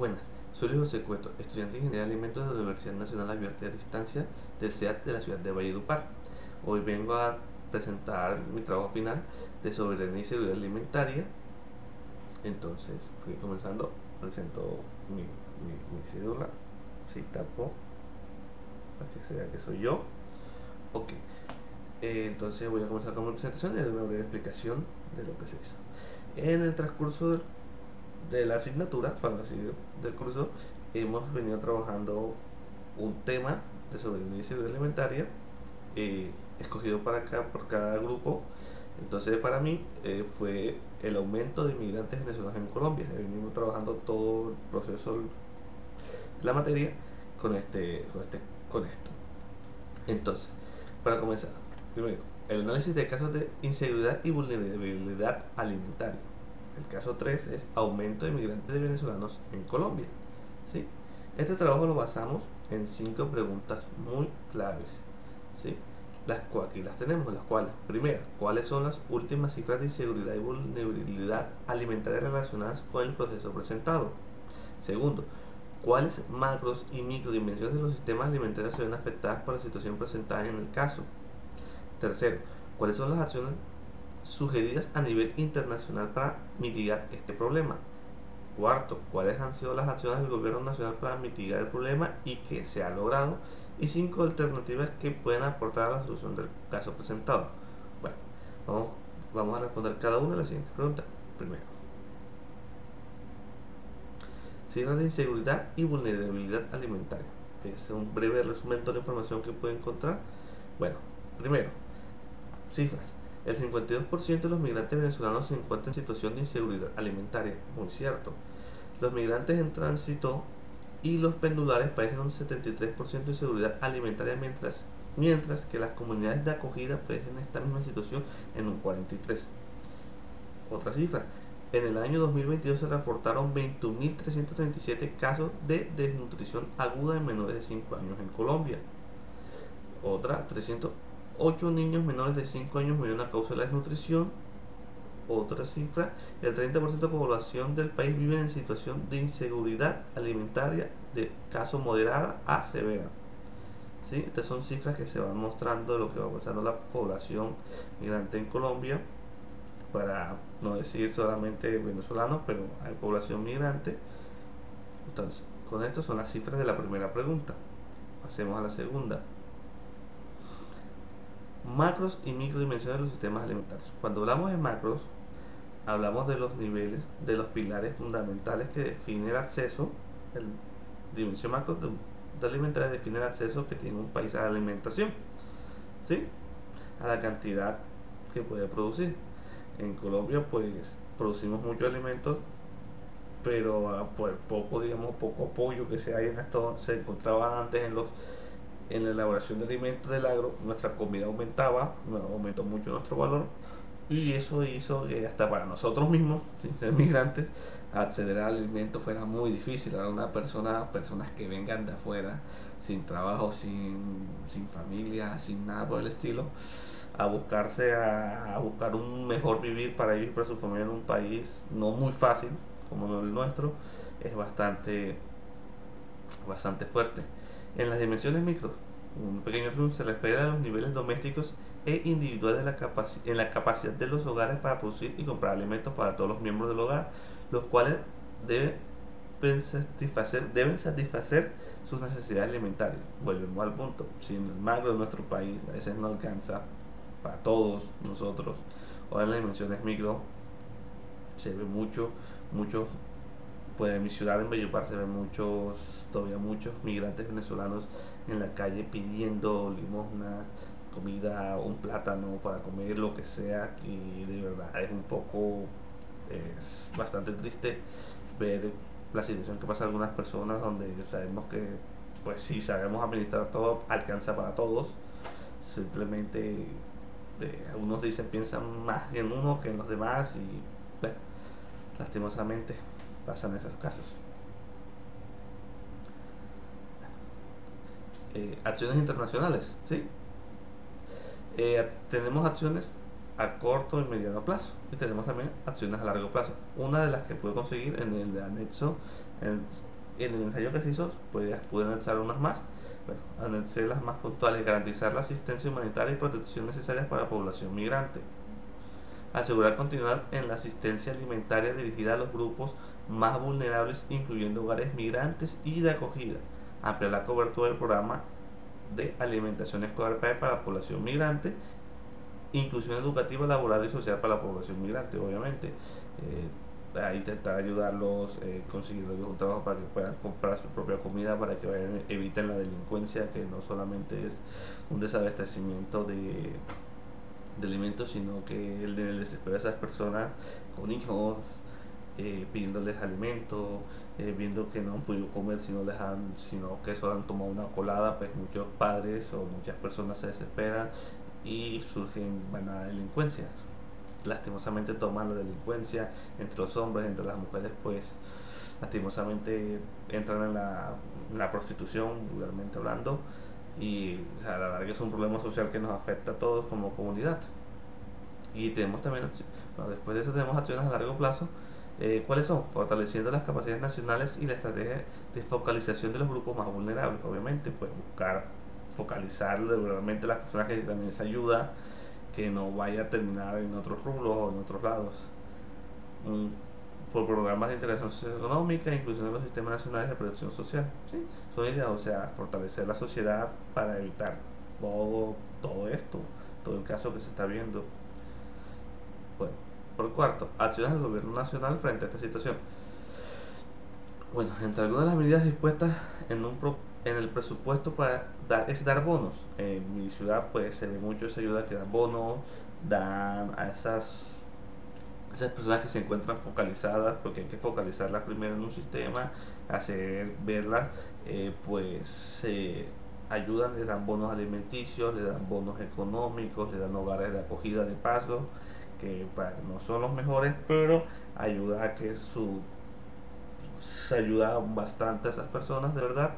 Buenas, soy Luis José Cueto, estudiante de Ingeniería de Alimentos de la Universidad Nacional Abierta y a Distancia del CEAT de la ciudad de Valledupar. Hoy vengo a presentar mi trabajo final de soberanía y seguridad alimentaria. Entonces, comenzando, presento mi cédula, si tapo, para que se vea que soy yo. Ok, entonces voy a comenzar con mi presentación y daré una breve explicación de lo que se hizo. En el transcurso de la asignatura, para decir del curso, hemos venido trabajando un tema de soberanía y seguridad alimentaria escogido por cada grupo. Entonces para mí fue el aumento de inmigrantes venezolanos en Colombia. Venimos trabajando todo el proceso de la materia con esto. Entonces, para comenzar, primero, el análisis de casos de inseguridad y vulnerabilidad alimentaria. El caso 3 es aumento de inmigrantes de venezolanos en Colombia. ¿Sí? Este trabajo lo basamos en 5 preguntas muy claves. ¿Sí? Aquí las tenemos, las cuales, primera, ¿cuáles son las últimas cifras de inseguridad y vulnerabilidad alimentaria relacionadas con el proceso presentado? Segundo, ¿cuáles macros y microdimensiones de los sistemas alimentarios se ven afectadas por la situación presentada en el caso? Tercero, ¿cuáles son las acciones sugeridas a nivel internacional para mitigar este problema? Cuarto, ¿cuáles han sido las acciones del gobierno nacional para mitigar el problema y qué se ha logrado? Y cinco, alternativas que pueden aportar a la solución del caso presentado. Bueno, vamos, vamos a responder cada una de las siguientes preguntas. Primero, cifras de inseguridad y vulnerabilidad alimentaria. Es un breve resumen de toda la información que puede encontrar. Bueno, primero, cifras. El 52% de los migrantes venezolanos se encuentran en situación de inseguridad alimentaria. Muy cierto. Los migrantes en tránsito y los pendulares padecen un 73% de inseguridad alimentaria, mientras que las comunidades de acogida padecen esta misma situación en un 43%. Otra cifra, en el año 2022 se reportaron 21.337 casos de desnutrición aguda en menores de 5 años en Colombia. Otra, 308 niños menores de 5 años murieron a causa de la desnutrición. Otra cifra, el 30% de la población del país vive en situación de inseguridad alimentaria de caso moderada a severa. ¿Sí? Estas son cifras que se van mostrando de lo que va pasando la población migrante en Colombia, para no decir solamente venezolanos, pero hay población migrante. Entonces, con esto son las cifras de la primera pregunta. Pasemos a la segunda. Macros y microdimensiones de los sistemas alimentarios. Cuando hablamos de macros, hablamos de los niveles, de los pilares fundamentales que define el acceso. El dimensión macro de alimentaria define el acceso que tiene un país a la alimentación, ¿sí? A la cantidad que puede producir. En Colombia pues producimos muchos alimentos, pero por poco, digamos, poco apoyo que se hay en esto, se encontraba antes en la elaboración de alimentos del agro, nuestra comida aumentaba, aumentó mucho nuestro valor, y eso hizo que hasta para nosotros mismos, sin ser migrantes, acceder al alimento fuera muy difícil. Ahora personas que vengan de afuera, sin trabajo, sin familia, sin nada por el estilo, a buscar un mejor vivir para vivir para su familia en un país no muy fácil como el nuestro, es bastante fuerte. En las dimensiones micro, un pequeño resumen se refiere a los niveles domésticos e individuales en la capacidad de los hogares para producir y comprar alimentos para todos los miembros del hogar, los cuales deben satisfacer sus necesidades alimentarias. Volvemos al punto, si en el macro de nuestro país a veces no alcanza para todos nosotros, ahora en las dimensiones micro se ve mucho. Pues en mi ciudad, en Valledupar, se ven todavía muchos migrantes venezolanos en la calle pidiendo limosna, comida, un plátano para comer, lo que sea. Y de verdad es bastante triste ver la situación que pasa algunas personas, donde sabemos que, pues si sabemos administrar todo, alcanza para todos. Simplemente algunos dicen, piensan más en uno que en los demás, y bueno, lastimosamente pasan esos casos. Acciones internacionales, ¿sí? Tenemos acciones a corto y mediano plazo, y tenemos también acciones a largo plazo. Una de las que puedo conseguir en el anexo En, en el ensayo que se hizo, pues pude analizar unas más. Bueno, analicé las más puntuales: garantizar la asistencia humanitaria y protección necesarias para la población migrante, asegurar continuar en la asistencia alimentaria dirigida a los grupos más vulnerables, incluyendo hogares migrantes y de acogida, ampliar la cobertura del programa de alimentación escolar para la población migrante, inclusión educativa, laboral y social para la población migrante, obviamente. A intentar ayudarlos, conseguirles un trabajo para que puedan comprar su propia comida, para que eviten la delincuencia, que no solamente es un desabastecimiento de alimentos, sino que el desespero de esas personas con hijos, pidiéndoles alimento, viendo que no han podido comer sino que solo han tomado una colada, pues muchos padres o muchas personas se desesperan y surgen banada delincuencias. Lastimosamente toman la delincuencia entre los hombres, entre las mujeres, pues lastimosamente entran en la prostitución, vulgarmente hablando, y o sea, la verdad que es un problema social que nos afecta a todos como comunidad. Y tenemos también, bueno, después de eso tenemos acciones a largo plazo. ¿Cuáles son? Fortaleciendo las capacidades nacionales y la estrategia de focalización de los grupos más vulnerables. Obviamente, pues buscar focalizar realmente las personas que necesitan esa ayuda, que no vaya a terminar en otros rubros o en otros lados. Un, por programas de integración socioeconómica, inclusión de los sistemas nacionales de protección social. ¿Sí? Son ideas, o sea, fortalecer la sociedad para evitar todo esto, todo el caso que se está viendo. Bueno, por cuarto, acciones del gobierno nacional frente a esta situación. Bueno, entre algunas de las medidas dispuestas en el presupuesto es dar bonos. En mi ciudad pues se ve mucho esa ayuda que dan bonos, dan a esas personas que se encuentran focalizadas, porque hay que focalizarlas primero en un sistema, hacer verlas, pues ayudan, les dan bonos alimenticios, les dan bonos económicos, les dan hogares de acogida de paso, que bueno, no son los mejores, pero ayuda a que se ayuda bastante a esas personas, de verdad,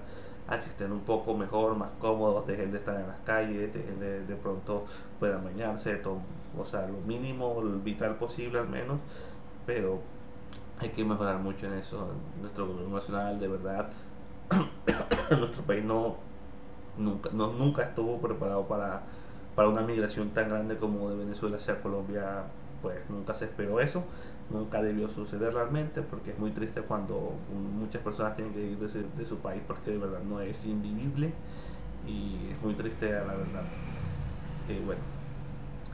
a que estén un poco mejor, más cómodos, dejen de estar en las calles, dejen de pronto puedan bañarse, o sea, lo mínimo, lo vital posible al menos, pero hay que mejorar mucho en eso. Nuestro gobierno nacional, de verdad, nuestro país nunca estuvo preparado para una migración tan grande como de Venezuela hacia Colombia. Pues nunca se esperó eso, nunca debió suceder realmente, porque es muy triste cuando muchas personas tienen que ir de su país, porque de verdad no es invivible y es muy triste la verdad. Bueno,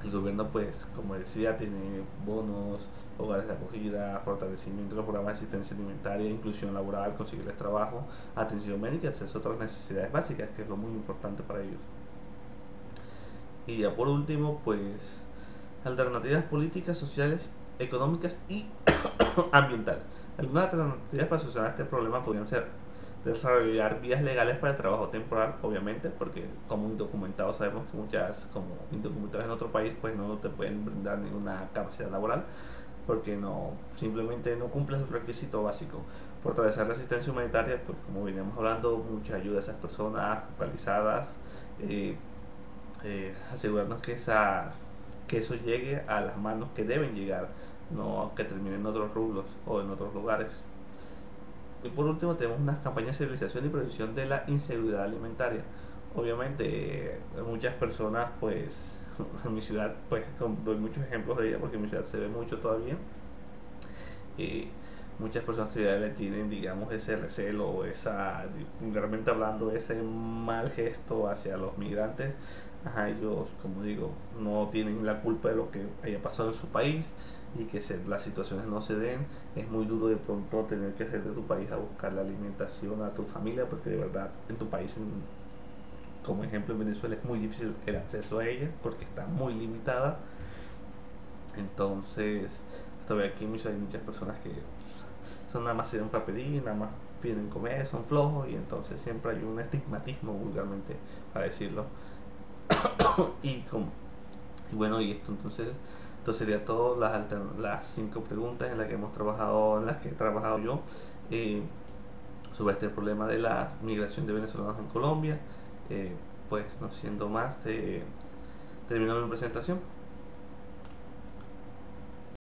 el gobierno, pues, como decía, tiene bonos, hogares de acogida, fortalecimiento de los programas de asistencia alimentaria, inclusión laboral, conseguirles trabajo, atención médica y acceso a otras necesidades básicas, que es lo muy importante para ellos. Y ya por último, pues, alternativas políticas, sociales, económicas y ambientales. Algunas alternativas para solucionar este problema podrían ser desarrollar vías legales para el trabajo temporal, obviamente, porque como indocumentados sabemos que muchas, como indocumentados en otro país, pues no te pueden brindar ninguna capacidad laboral, porque no, simplemente no cumplen su requisito básico. Fortalecer la asistencia humanitaria, pues como veníamos hablando, mucha ayuda a esas personas focalizadas, eh, asegurarnos que eso llegue a las manos que deben llegar, no que termine en otros rubros o en otros lugares. Y por último tenemos unas campañas de civilización y prevención de la inseguridad alimentaria. Obviamente muchas personas, pues en mi ciudad, pues doy muchos ejemplos de ella porque en mi ciudad se ve mucho todavía. eh, Muchas personas todavía le tienen, digamos, ese recelo o vulgarmente hablando, ese mal gesto hacia los migrantes. Ajá, ellos, como digo, no tienen la culpa de lo que haya pasado en su país y que las situaciones no se den. Es muy duro de pronto tener que salir de tu país a buscar la alimentación a tu familia, porque de verdad en tu país, como ejemplo en Venezuela, es muy difícil el acceso a ella porque está muy limitada. Entonces, todavía aquí en mi ciudad hay muchas personas que son nada más sirven para pedir, nada más piden comer, son flojos, y entonces siempre hay un estigmatismo, vulgarmente para decirlo. y, como, y bueno, y esto sería todo, las 5 preguntas en las que hemos trabajado, en las que he trabajado yo, eh, sobre este problema de la migración de venezolanos en Colombia. Pues no siendo más, termino mi presentación.